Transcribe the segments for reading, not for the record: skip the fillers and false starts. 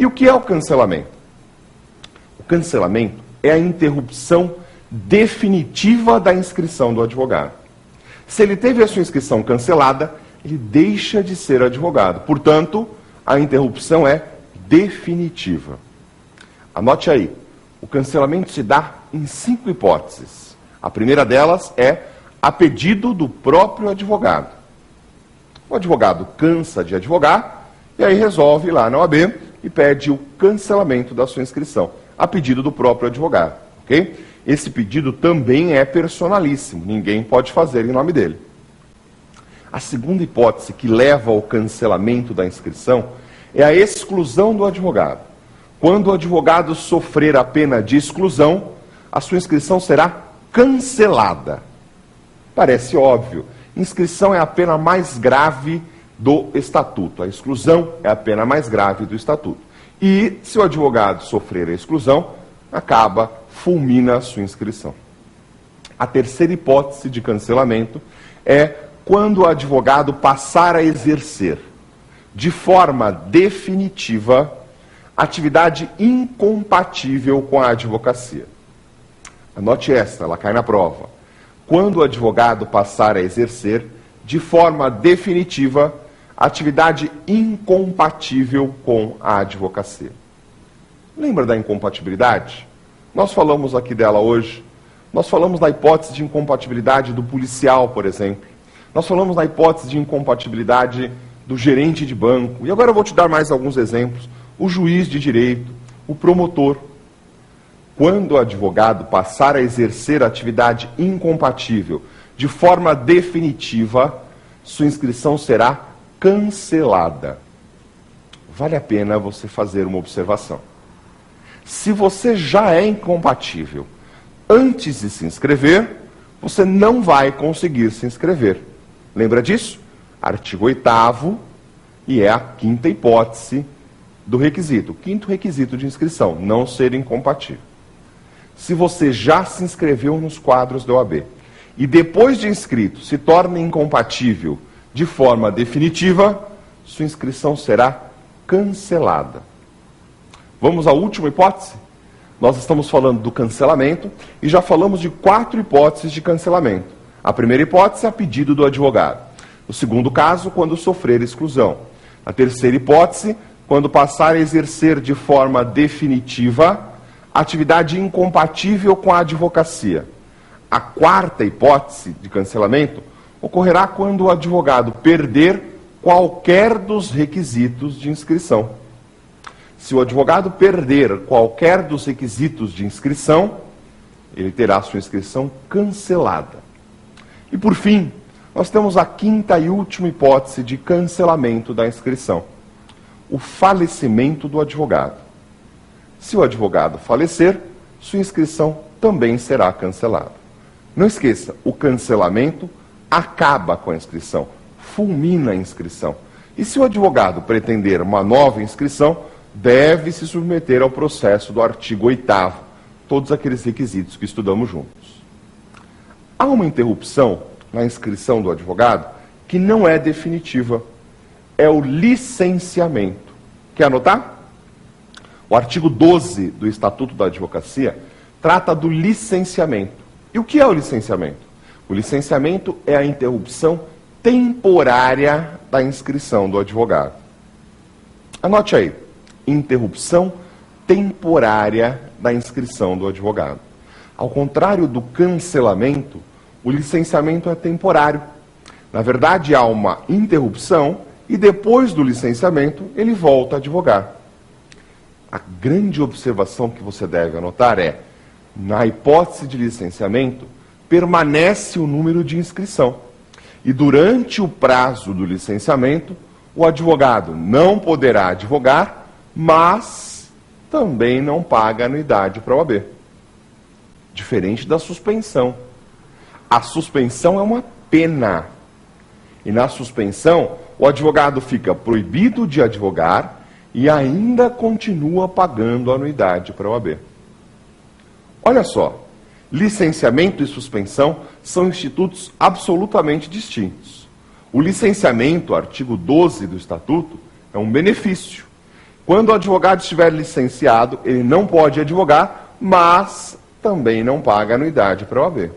E o que é o cancelamento? O cancelamento é a interrupção definitiva da inscrição do advogado. Se ele teve a sua inscrição cancelada, ele deixa de ser advogado. Portanto, a interrupção é definitiva. Anote aí, o cancelamento se dá em 5 hipóteses. A primeira delas é a pedido do próprio advogado. O advogado cansa de advogar e aí resolve ir lá na OAB e pede o cancelamento da sua inscrição, a pedido do próprio advogado, ok? Esse pedido também é personalíssimo, ninguém pode fazer em nome dele. A segunda hipótese que leva ao cancelamento da inscrição é a exclusão do advogado. Quando o advogado sofrer a pena de exclusão, a sua inscrição será cancelada. Parece óbvio, inscrição é a pena mais grave do Estatuto. A exclusão é a pena mais grave do Estatuto. E se o advogado sofrer a exclusão, fulmina a sua inscrição. A terceira hipótese de cancelamento é quando o advogado passar a exercer, de forma definitiva, atividade incompatível com a advocacia. Anote esta, ela cai na prova. Quando o advogado passar a exercer, de forma definitiva, atividade incompatível com a advocacia. Lembra da incompatibilidade? Nós falamos aqui dela hoje. Nós falamos da hipótese de incompatibilidade do policial, por exemplo. Nós falamos da hipótese de incompatibilidade do gerente de banco. E agora eu vou te dar mais alguns exemplos. O juiz de direito, o promotor. Quando o advogado passar a exercer atividade incompatível de forma definitiva, sua inscrição será cancelada. Vale a pena você fazer uma observação. Se você já é incompatível antes de se inscrever, você não vai conseguir se inscrever. Lembra disso? Artigo 8º, e é a quinta hipótese do requisito. O quinto requisito de inscrição, não ser incompatível. Se você já se inscreveu nos quadros da OAB e depois de inscrito se torna incompatível de forma definitiva, sua inscrição será cancelada. Vamos à última hipótese? Nós estamos falando do cancelamento e já falamos de 4 hipóteses de cancelamento. A primeira hipótese é a pedido do advogado. O segundo caso, quando sofrer exclusão. A terceira hipótese, quando passar a exercer de forma definitiva atividade incompatível com a advocacia. A quarta hipótese de cancelamento ocorrerá quando o advogado perder qualquer dos requisitos de inscrição. Se o advogado perder qualquer dos requisitos de inscrição, ele terá sua inscrição cancelada. E por fim, nós temos a quinta e última hipótese de cancelamento da inscrição: o falecimento do advogado. Se o advogado falecer, sua inscrição também será cancelada. Não esqueça, o cancelamento acaba com a inscrição, fulmina a inscrição. E se o advogado pretender uma nova inscrição, deve se submeter ao processo do artigo 8º, todos aqueles requisitos que estudamos juntos. Há uma interrupção na inscrição do advogado que não é definitiva, é o licenciamento. Quer anotar? O artigo 12 do Estatuto da Advocacia trata do licenciamento. E o que é o licenciamento? O licenciamento é a interrupção temporária da inscrição do advogado. Anote aí, interrupção temporária da inscrição do advogado. Ao contrário do cancelamento, o licenciamento é temporário. Na verdade, há uma interrupção e depois do licenciamento ele volta a advogar. A grande observação que você deve anotar é, na hipótese de licenciamento, permanece o número de inscrição. E durante o prazo do licenciamento, o advogado não poderá advogar, mas também não paga anuidade para a OAB. Diferente da suspensão. A suspensão é uma pena. E na suspensão, o advogado fica proibido de advogar e ainda continua pagando anuidade para a OAB. Olha só, licenciamento e suspensão são institutos absolutamente distintos. O licenciamento, artigo 12 do Estatuto, é um benefício. Quando o advogado estiver licenciado, ele não pode advogar, mas também não paga anuidade para a OAB.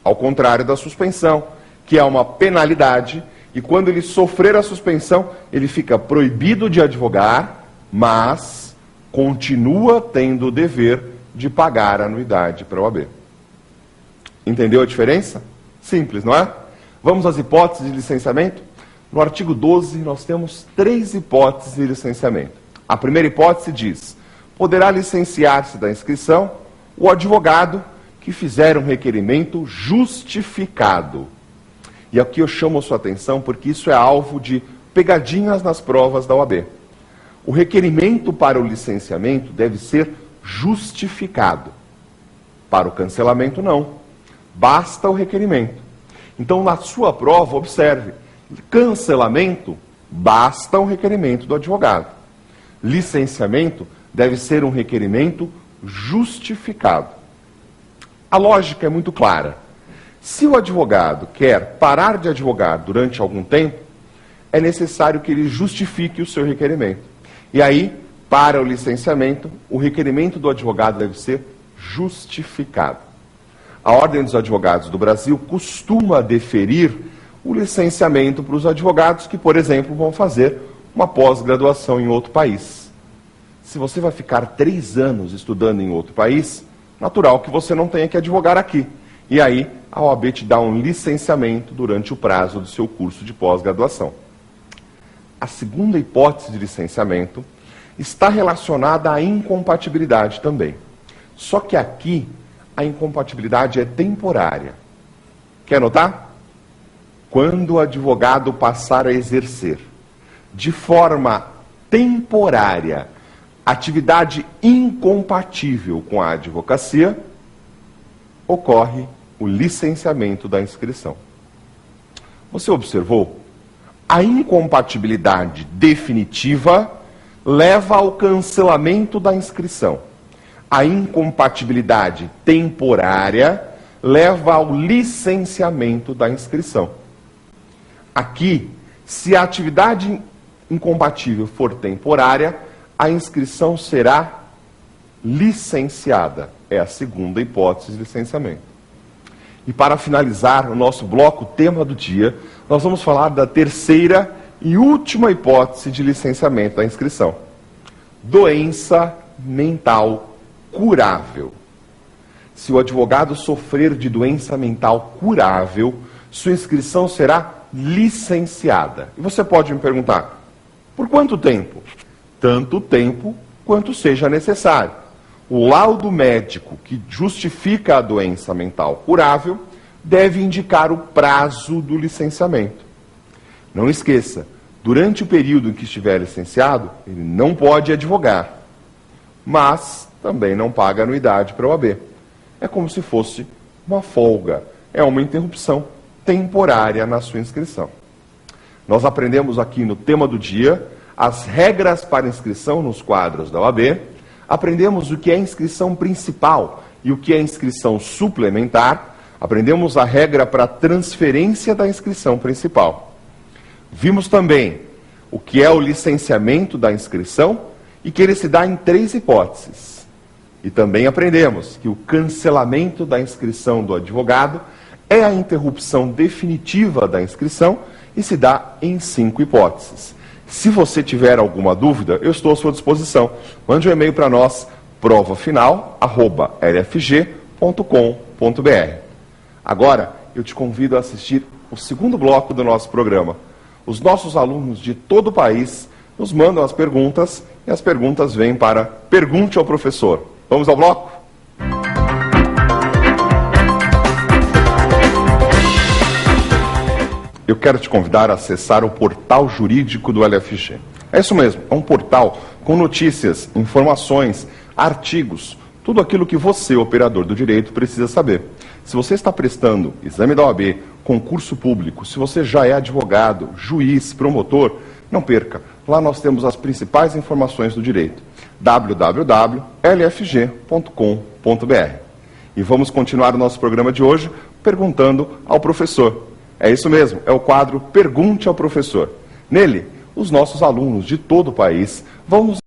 Ao contrário da suspensão, que é uma penalidade, e quando ele sofrer a suspensão, ele fica proibido de advogar, mas continua tendo o dever de pagar a anuidade para a OAB. Entendeu a diferença? Simples, não é? Vamos às hipóteses de licenciamento? No artigo 12, nós temos 3 hipóteses de licenciamento. A primeira hipótese diz: poderá licenciar-se da inscrição o advogado que fizer um requerimento justificado. E aqui eu chamo a sua atenção porque isso é alvo de pegadinhas nas provas da OAB. O requerimento para o licenciamento deve ser justificado. Para o cancelamento, não. Basta o requerimento. Então, na sua prova, observe: cancelamento, basta o requerimento do advogado. Licenciamento deve ser um requerimento justificado. A lógica é muito clara. Se o advogado quer parar de advogar durante algum tempo, é necessário que ele justifique o seu requerimento. E aí, para o licenciamento, o requerimento do advogado deve ser justificado. A Ordem dos Advogados do Brasil costuma deferir o licenciamento para os advogados que, por exemplo, vão fazer uma pós-graduação em outro país. Se você vai ficar 3 anos estudando em outro país, natural que você não tenha que advogar aqui. E aí, a OAB te dá um licenciamento durante o prazo do seu curso de pós-graduação. A segunda hipótese de licenciamento está relacionada à incompatibilidade também. Só que aqui, a incompatibilidade é temporária. Quer anotar? Quando o advogado passar a exercer de forma temporária atividade incompatível com a advocacia, ocorre o licenciamento da inscrição. Você observou? A incompatibilidade definitiva leva ao cancelamento da inscrição. A incompatibilidade temporária leva ao licenciamento da inscrição. Aqui, se a atividade incompatível for temporária, a inscrição será licenciada. É a segunda hipótese de licenciamento. E para finalizar o nosso bloco tema do dia, nós vamos falar da terceira e última hipótese de licenciamento da inscrição. Doença mental curável. Se o advogado sofrer de doença mental curável, sua inscrição será licenciada. E você pode me perguntar, por quanto tempo? Tanto tempo quanto seja necessário. O laudo médico que justifica a doença mental curável deve indicar o prazo do licenciamento. Não esqueça, durante o período em que estiver licenciado, ele não pode advogar, mas também não paga anuidade para a OAB. É como se fosse uma folga, é uma interrupção temporária na sua inscrição. Nós aprendemos aqui no tema do dia as regras para inscrição nos quadros da OAB, aprendemos o que é inscrição principal e o que é inscrição suplementar, aprendemos a regra para transferência da inscrição principal. Vimos também o que é o licenciamento da inscrição e que ele se dá em 3 hipóteses. E também aprendemos que o cancelamento da inscrição do advogado é a interrupção definitiva da inscrição e se dá em 5 hipóteses. Se você tiver alguma dúvida, eu estou à sua disposição. Mande um e-mail para nós, provafinal@lfg.com.br. Agora, eu te convido a assistir o segundo bloco do nosso programa. Os nossos alunos de todo o país nos mandam as perguntas e as perguntas vêm para Pergunte ao Professor. Vamos ao bloco? Eu quero te convidar a acessar o portal jurídico do LFG. É isso mesmo, é um portal com notícias, informações, artigos, tudo aquilo que você, operador do direito, precisa saber. Se você está prestando exame da OAB, concurso público, se você já é advogado, juiz, promotor, não perca. Lá nós temos as principais informações do direito. www.lfg.com.br. E vamos continuar o nosso programa de hoje perguntando ao professor. É isso mesmo, é o quadro Pergunte ao Professor. Nele, os nossos alunos de todo o país vão nos